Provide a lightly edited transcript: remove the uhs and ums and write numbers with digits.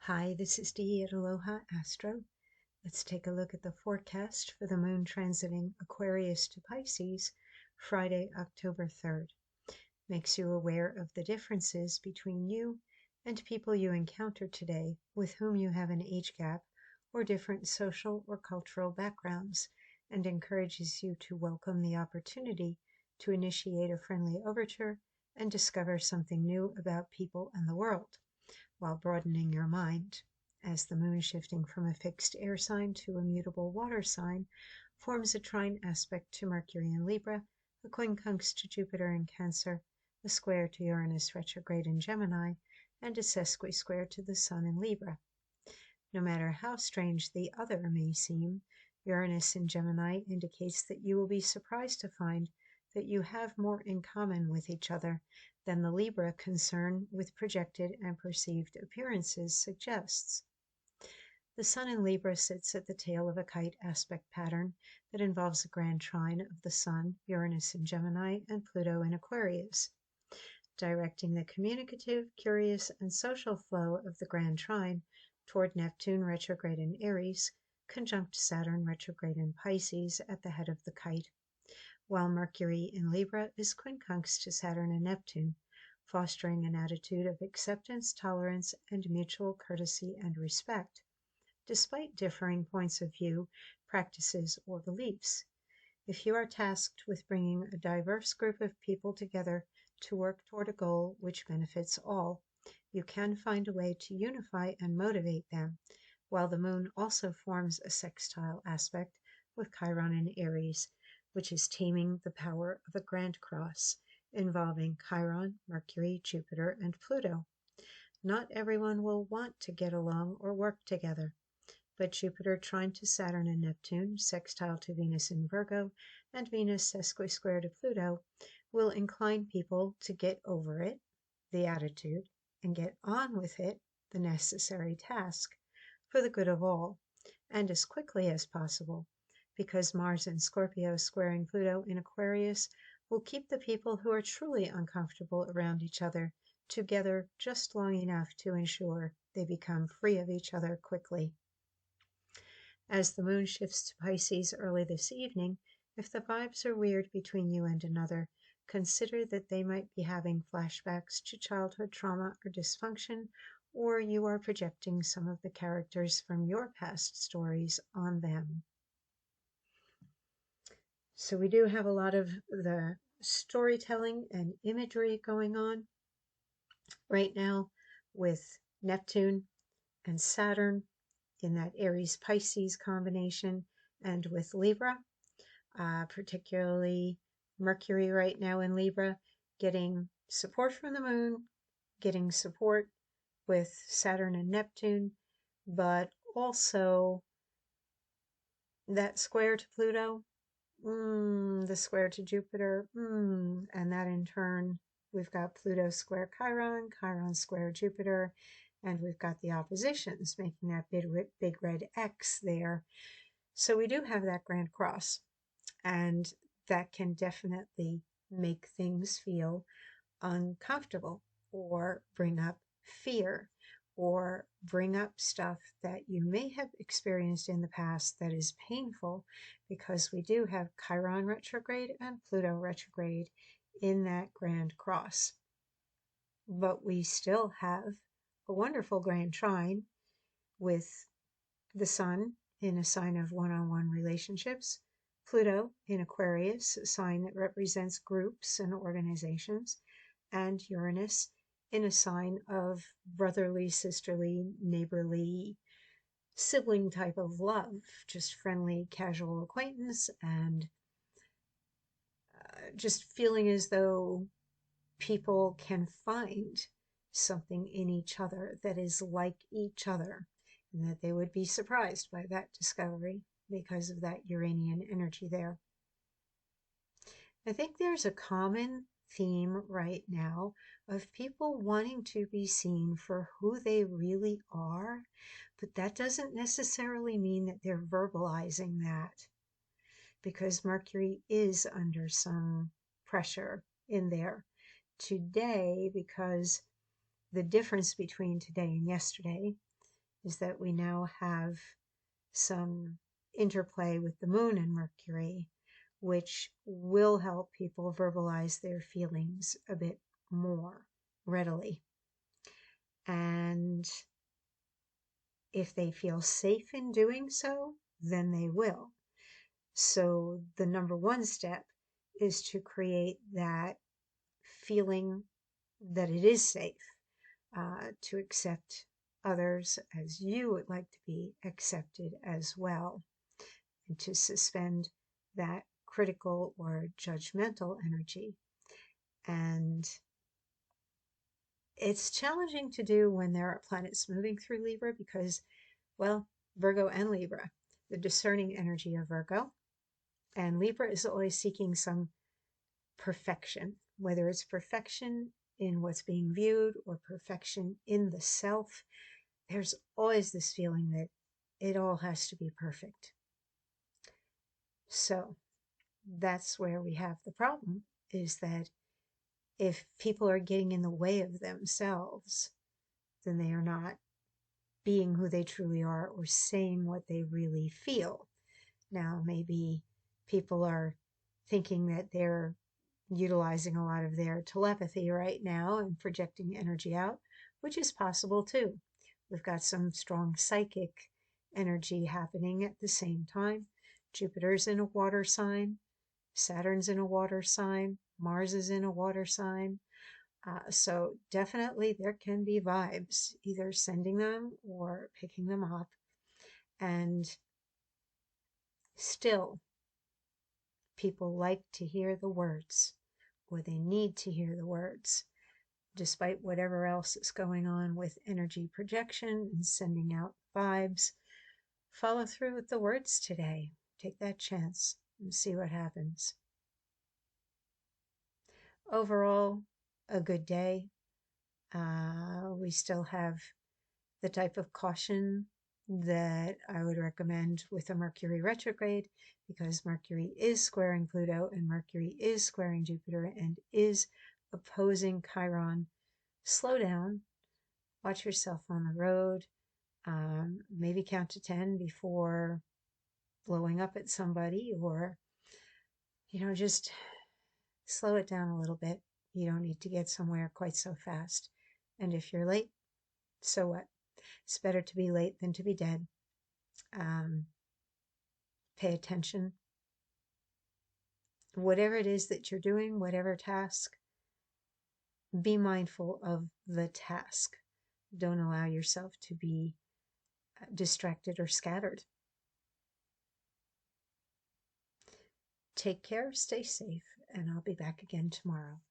Hi, this is Dee at Aloha, Astro. Let's take a look at the forecast for the moon transiting Aquarius to Pisces, Friday, October 3rd. Makes you aware of the differences between you and people you encounter today with whom you have an age gap or different social or cultural backgrounds, and encourages you to welcome the opportunity to initiate a friendly overture and discover something new about people and the world, while broadening your mind, as the moon shifting from a fixed air sign to a mutable water sign forms a trine aspect to Mercury in Libra, a quincunx to Jupiter in Cancer, a square to Uranus retrograde in Gemini, and a sesqui-square to the Sun in Libra. No matter how strange the other may seem, Uranus in Gemini indicates that you will be surprised to find that you have more in common with each other than the Libra concern with projected and perceived appearances suggests. The Sun in Libra sits at the tail of a kite aspect pattern that involves a grand trine of the Sun, Uranus in Gemini, and Pluto in Aquarius. Directing the communicative, curious, and social flow of the grand trine toward Neptune retrograde in Aries, conjunct Saturn retrograde in Pisces at the head of the kite, while Mercury in Libra is quincunx to Saturn and Neptune, fostering an attitude of acceptance, tolerance, and mutual courtesy and respect, despite differing points of view, practices, or beliefs. If you are tasked with bringing a diverse group of people together to work toward a goal which benefits all, you can find a way to unify and motivate them, while the moon also forms a sextile aspect with Chiron in Aries, which is taming the power of a grand cross involving Chiron, Mercury, Jupiter, and Pluto. Not everyone will want to get along or work together, but Jupiter trine to Saturn and Neptune, sextile to Venus in Virgo, and Venus sesqui-square to Pluto will incline people to get over it, the attitude, and get on with it, the necessary task, for the good of all, and as quickly as possible, because Mars in Scorpio squaring Pluto in Aquarius will keep the people who are truly uncomfortable around each other together just long enough to ensure they become free of each other quickly. As the moon shifts to Pisces early this evening, if the vibes are weird between you and another, consider that they might be having flashbacks to childhood trauma or dysfunction, or you are projecting some of the characters from your past stories on them. So we do have a lot of the storytelling and imagery going on right now with Neptune and Saturn in that Aries-Pisces combination, and with Libra, particularly Mercury right now in Libra, getting support from the moon, getting support with Saturn and Neptune, but also that square to Pluto, the square to Jupiter, and that in turn, we've got Pluto square Chiron, Chiron square Jupiter, and we've got the oppositions making that big red X there. So we do have that grand cross, and that can definitely make things feel uncomfortable or bring up fear or bring up stuff that you may have experienced in the past that is painful, because we do have Chiron retrograde and Pluto retrograde in that grand cross. But we still have a wonderful grand trine with the Sun in a sign of one-on-one relationships, Pluto in Aquarius, a sign that represents groups and organizations, and Uranus in a sign of brotherly, sisterly, neighborly, sibling type of love, just friendly, casual acquaintance, and just feeling as though people can find something in each other that is like each other, and that they would be surprised by that discovery because of that Uranian energy there. I think there's a common theme right now of people wanting to be seen for who they really are, but that doesn't necessarily mean that they're verbalizing that, because Mercury is under some pressure in there today, because the difference between today and yesterday is that we now have some interplay with the moon and Mercury, which will help people verbalize their feelings a bit more readily. And if they feel safe in doing so, then they will. So the number one step is to create that feeling that it is safe, to accept others as you would like to be accepted as well, and to suspend that critical or judgmental energy. And it's challenging to do when there are planets moving through Libra because, well, Virgo and Libra, the discerning energy of Virgo, and Libra is always seeking some perfection, whether it's perfection in what's being viewed or perfection in the self. There's always this feeling that it all has to be perfect. So that's where we have the problem, is that if people are getting in the way of themselves, then they are not being who they truly are or saying what they really feel. Now, maybe people are thinking that they're utilizing a lot of their telepathy right now and projecting energy out, which is possible too. We've got some strong psychic energy happening at the same time. Jupiter's in a water sign, Saturn's in a water sign, Mars is in a water sign. So definitely there can be vibes, either sending them or picking them up. And still, people like to hear the words, or they need to hear the words, despite whatever else is going on with energy projection and sending out vibes. Follow through with the words today. Take that chance and see what happens. Overall, a good day. We still have the type of caution that I would recommend with a Mercury retrograde, because Mercury is squaring Pluto and Mercury is squaring Jupiter and is opposing Chiron. Slow down, watch yourself on the road, maybe count to 10 before blowing up at somebody, or, just slow it down a little bit. You don't need to get somewhere quite so fast. And if you're late, so what? It's better to be late than to be dead. Pay attention. Whatever it is that you're doing, whatever task, be mindful of the task. Don't allow yourself to be distracted or scattered. Take care, stay safe, and I'll be back again tomorrow.